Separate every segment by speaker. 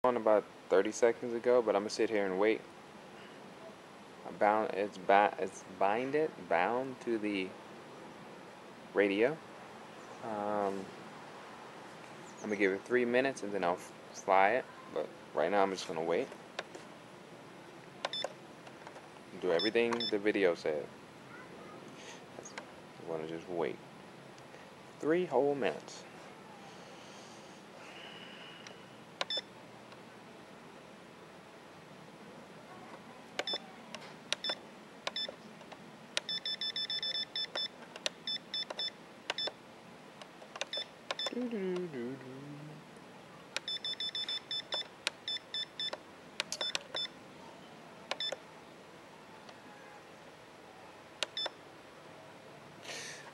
Speaker 1: On about 30 seconds ago, but I'm gonna sit here and wait. It's bound to the radio. I'm gonna give it 3 minutes and then I'll fly it. But right now I'm just gonna wait. Do everything the video said. I'm gonna just wait. 3 whole minutes.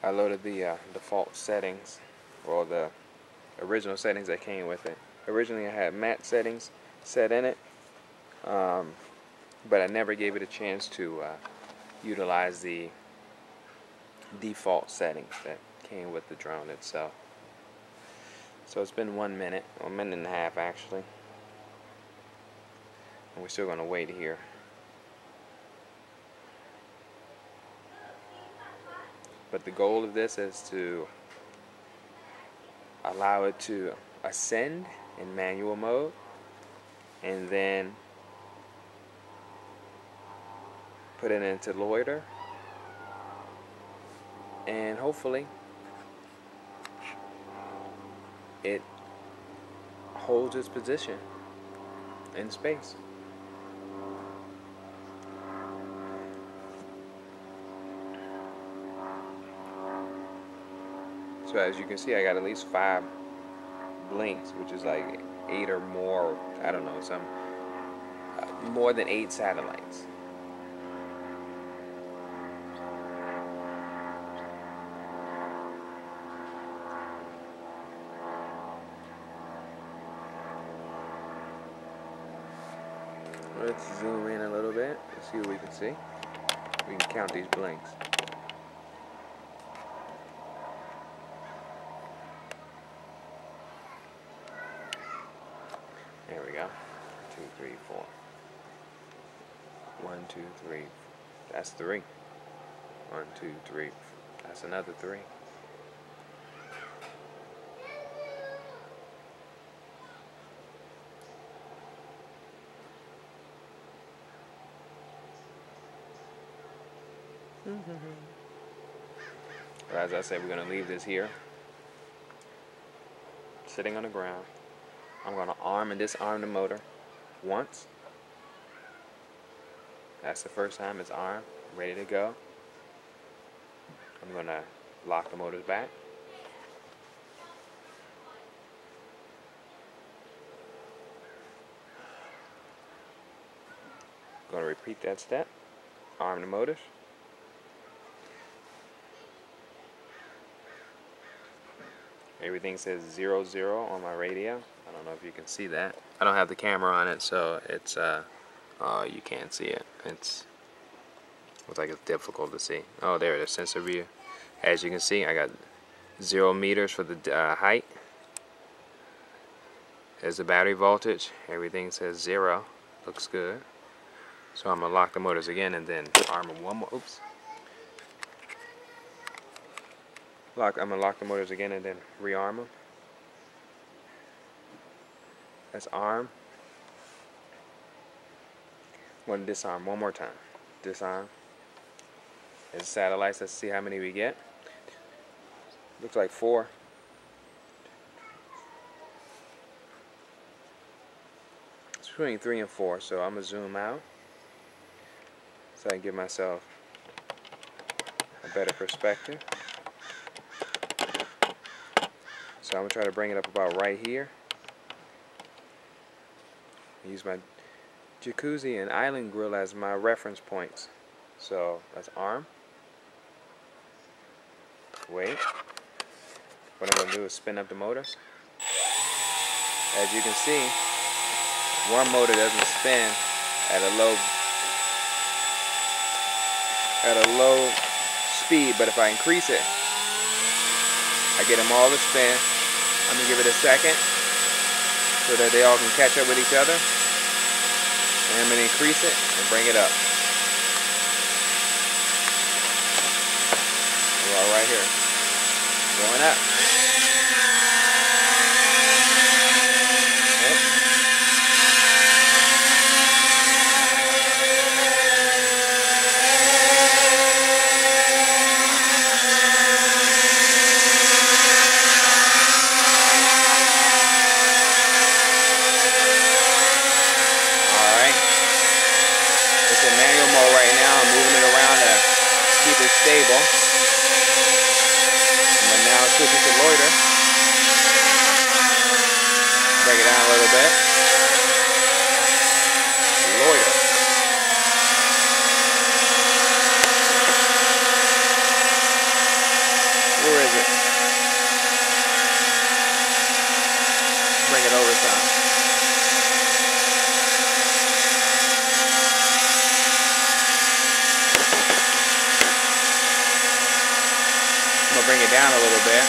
Speaker 1: I loaded the default settings, or the original settings that came with it. Originally I had matte settings set in it, but I never gave it a chance to utilize the default settings that came with the drone itself. So it's been 1 minute, or 1.5 minutes actually, and we're still going to wait here. But the goal of this is to allow it to ascend in manual mode, and then put it into loiter, and hopefully it holds its position in space. So as you can see, I got at least 5 blinks, which is like 8 or more, I don't know, some more than 8 satellites. Let's zoom in a little bit and see what we can see. We can count these blinks. There we go. 2, 3, 4. 1, 2, 3. That's 3. 1, 2, 3. That's another 3. But as I said, we're going to leave this here, sitting on the ground. I'm going to arm and disarm the motor once. That's the first time it's armed, ready to go. I'm going to lock the motors back. Going to repeat that step. Arm the motors. Everything says 00 on my radio. I don't know if you can see that. I don't have the camera on it, so it's you can't see it. Looks like it's difficult to see. Oh, there it is, sensor view. As you can see, I got 0 meters for the height. There's the battery voltage. Everything says 0. Looks good. So I'm gonna lock the motors again and then arm them one more. Oops. I'm gonna lock the motors again and then rearm them. That's arm. I'm gonna disarm one more time. Disarm. There's satellites. Let's see how many we get. Looks like 4. It's between 3 and 4, so I'm gonna zoom out so I can give myself a better perspective. So I'm going to try to bring it up about right here. Use my jacuzzi and island grill as my reference points. So that's arm. Wait. What I'm going to do is spin up the motors. As you can see, one motor doesn't spin at a low speed, but if I increase it, I get them all to spin. I'm going to give it a second. so that they all can catch up with each other. And I'm going to increase it and bring it up. Well, right here. Going up. Manual mode right now. I'm moving it around to keep it stable. But now switching to loiter. Break it down a little bit. Loiter. Where is it? Bring it over some. I'm gonna bring it down a little bit.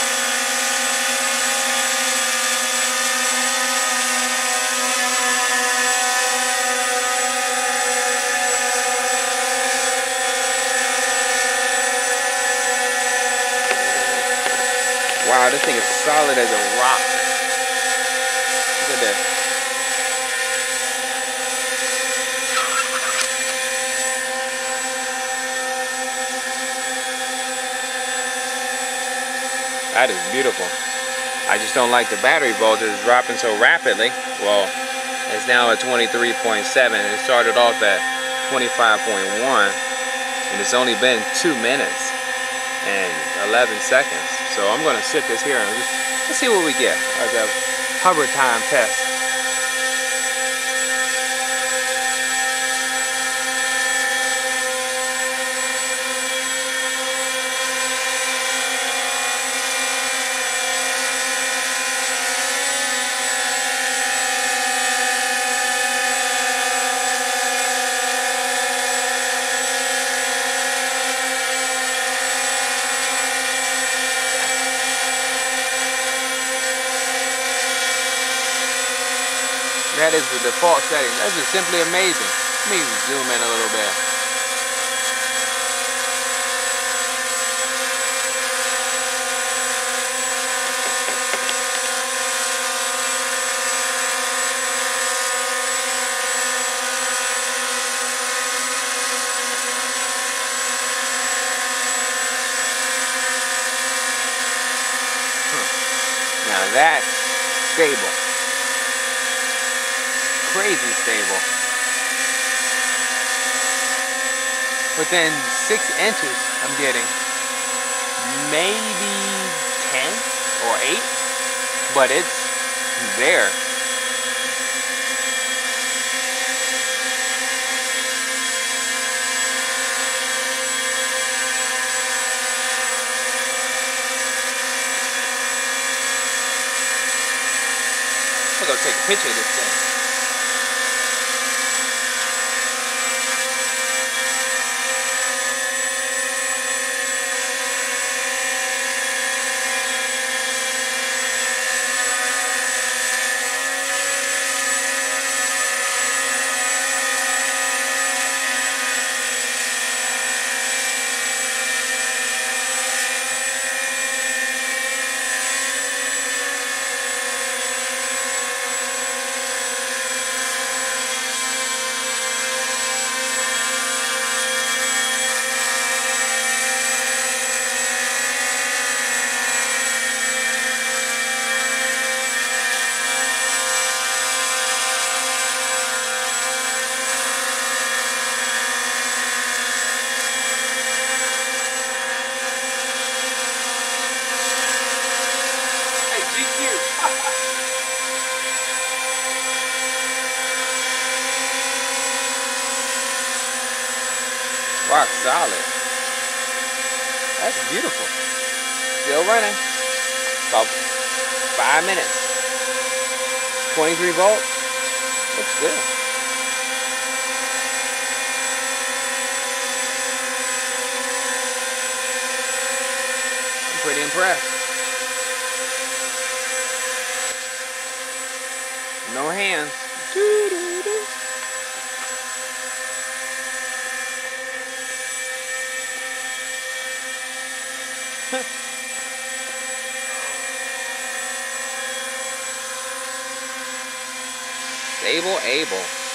Speaker 1: Wow, this thing is solid as a rock. Look at this. That is beautiful. I just don't like the battery voltage dropping so rapidly. Well, it's now at 23.7. It started off at 25.1, and it's only been 2 minutes and 11 seconds. So I'm going to sit this here and let's see what we get as a hover time test. That is the default setting. That's just simply amazing. Let me zoom in a little bit. Now that's stable. Crazy stable. Within 6 inches, I'm getting maybe 10 or 8, but it's there. I'm gonna take a picture of this thing. Rock solid. That's beautiful. Still running. About 5 minutes. 23 volts. Looks good. I'm pretty impressed. No hands. Doo-doo-doo. Stable able.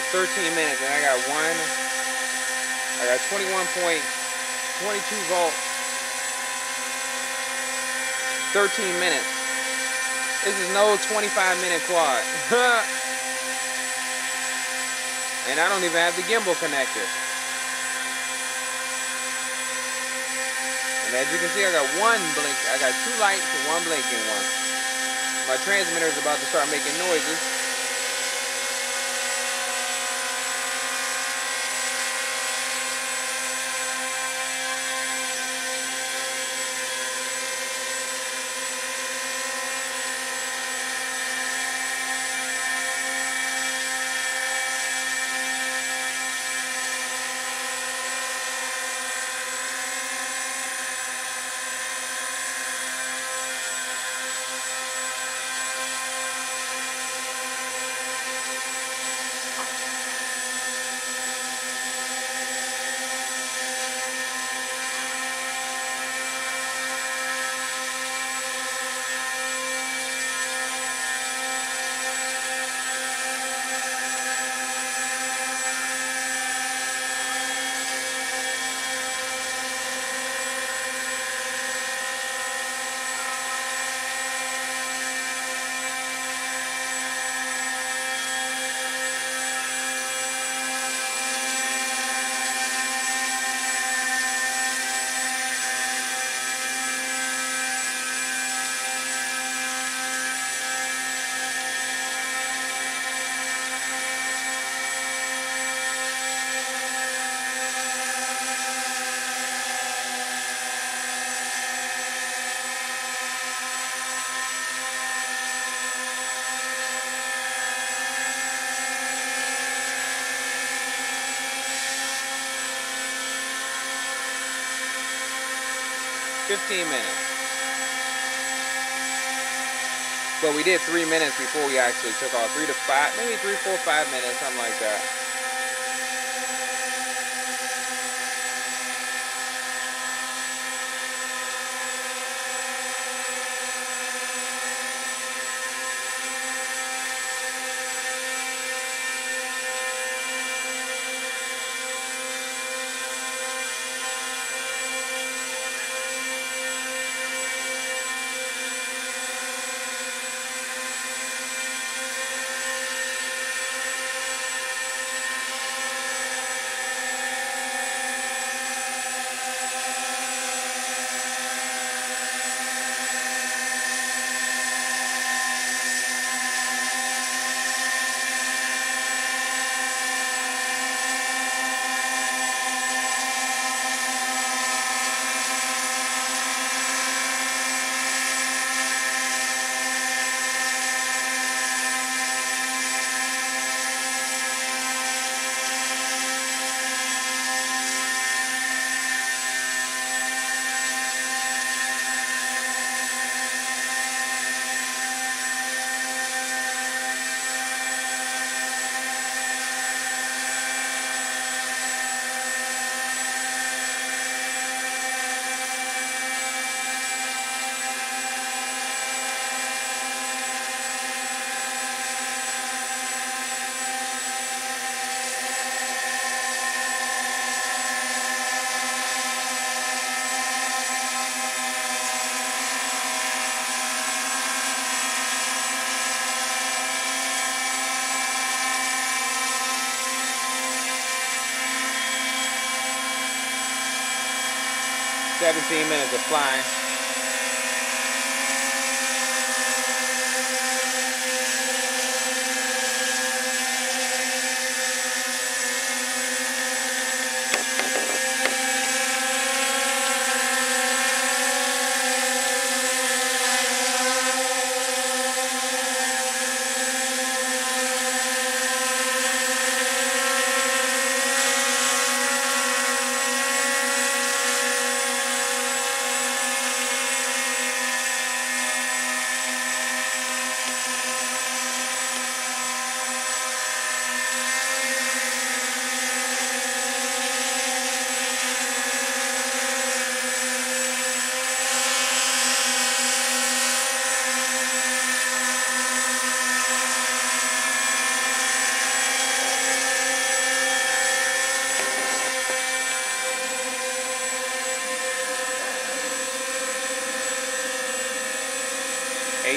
Speaker 1: 13 minutes, and I got 21.22 volts. 13 minutes. This is no 25-minute quad. And I don't even have the gimbal connector. And as you can see, I got one blink. I got 2 lights and 1 blinking one. My transmitter is about to start making noises. $15 minutes. But we did 3 minutes before we actually took off. 3 to 5, maybe 3, 4, 5 minutes, something like that. $17 minutes of flying.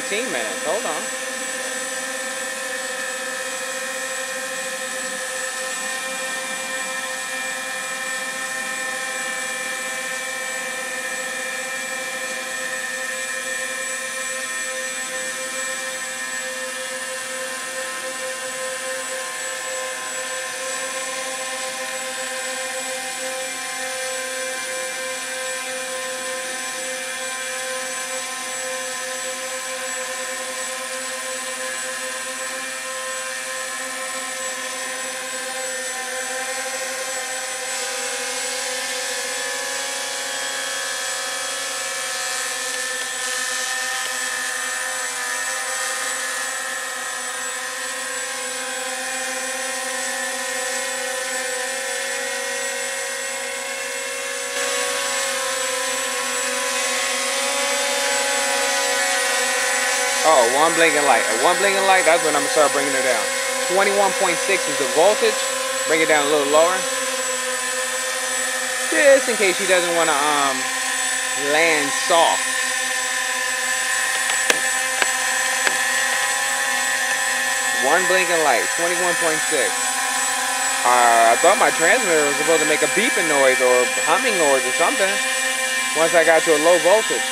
Speaker 1: 18 minutes. Hold on. Oh, one blinking light. One blinking light, that's when I'm going to start bringing it down. 21.6 is the voltage. Bring it down a little lower. Just in case she doesn't want to land soft. One blinking light, 21.6. I thought my transmitter was supposed to make a beeping noise or humming noise or something once I got to a low voltage.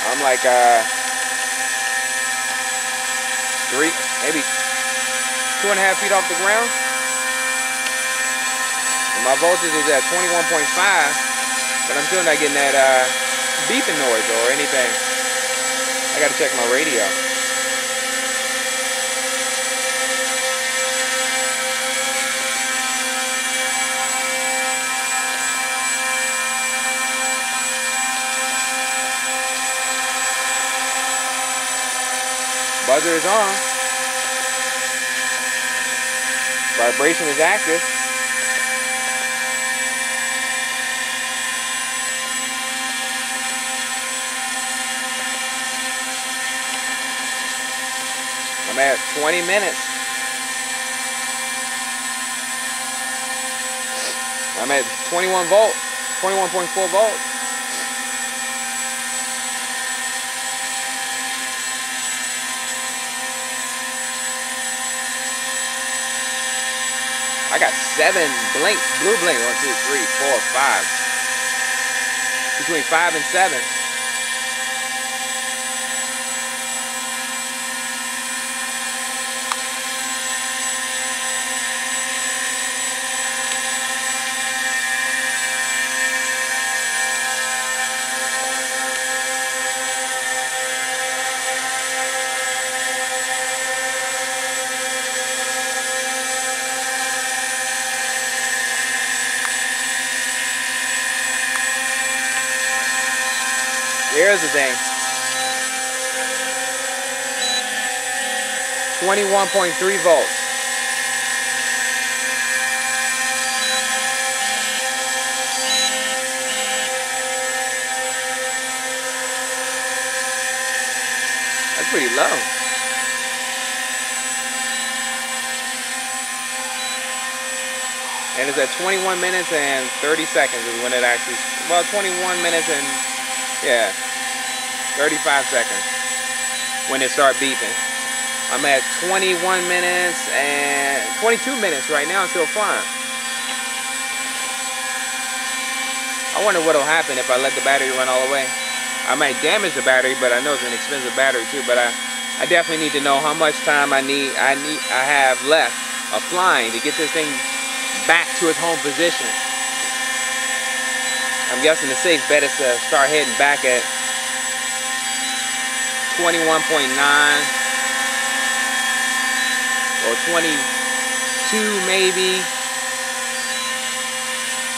Speaker 1: I'm like 3, maybe 2.5 feet off the ground. And my voltage is at 21.5, but I'm still not getting that beeping noise or anything. I gotta check my radio. Buzzer is on. Vibration is active. I'm at 20 minutes. I'm at 21 volts, 21.4 volts. I got 7 blinks, blue blink, 1, 2, 3, 4, 5. Between 5 and 7. Here's the thing. 21.3 volts. That's pretty low. And it's at 21 minutes and 30 seconds is when it actually, well, 21 minutes and, yeah, 35 seconds when it starts beeping. I'm at 21 minutes and 22 minutes right now, still flying. I wonder what'll happen if I let the battery run all the way. I might damage the battery, but I know it's an expensive battery too. But I definitely need to know how much time I have left of flying to get this thing back to its home position. I'm guessing the safe bet is to start heading back at 21.9 or 22 maybe.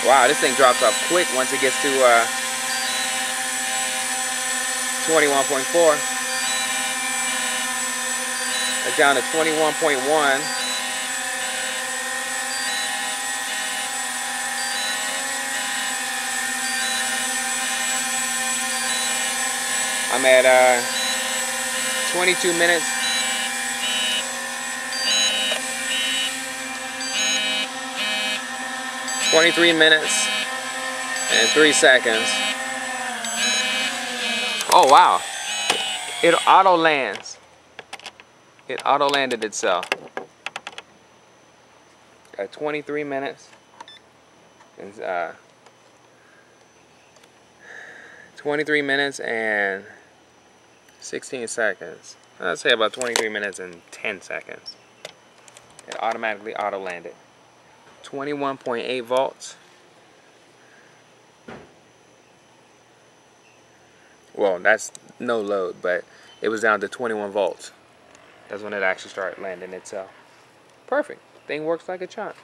Speaker 1: Wow, this thing drops off quick once it gets to 21.4. It's down to 21.1. I'm at 22 minutes. $23 minutes. And 3 seconds. Oh wow. It auto lands. It auto landed itself. At 23 minutes. And 23 minutes and 16 seconds. I'd say about 23 minutes and 10 seconds. It automatically auto landed. 21.8 volts. Well, that's no load, but it was down to 21 volts. That's when it actually started landing itself. Perfect. Thing works like a charm.